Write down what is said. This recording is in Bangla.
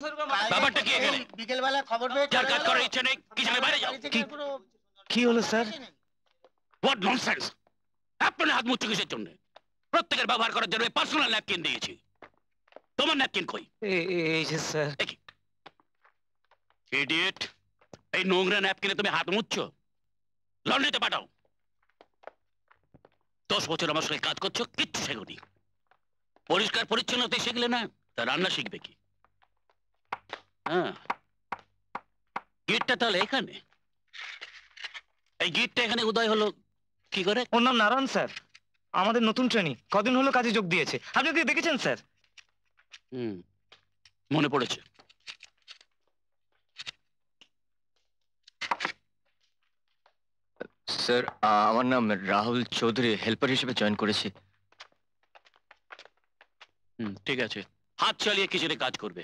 ব্যাপারটা কি এখানে? বিকেলবেলা খবর পেয়ে যার কাজ করার ইচ্ছে নেই কিচেনের বাইরে যাও। কি হলো স্যার? What nonsense! আপনার হাত মুচ্ছ কিসের জন্য? প্রত্যেকের ব্যবহার করার জন্য পার্সোনাল ন্যাপকিন দিয়েছি। তোমার ন্যাপকিন কই? এই যে স্যার। ইডিয়েট! এই নোংরা ন্যাপকিনে তুমি হাত মুচ্ছ? লন্ড্রিতে পাঠাও। 10 বছর আমার সঙ্গে কাজ করছো, কিচ্ছু শেখোনি। পরিষ্কার পরিচ্ছন্নতা শিখলে না, তা রান্না শিখবে কি? হ্যাঁ, গিটটা তাহলে এখানে। এই গিটটা এখানে উদয় হলো কি করে? ওর নাম নারায়ণ স্যার, আমাদের নতুন ট্রেনিং, কদিন হলো কাজে যোগ দিয়েছে। আপনি কি দেখেছেন স্যার? মনে পড়েছে। স্যার, আমার নাম রাহুল চৌধুরী, হেল্পার হিসেবে জয়েন করেছি। ঠিক আছে, হাত চালিয়ে কিচেনে কাজ করবে।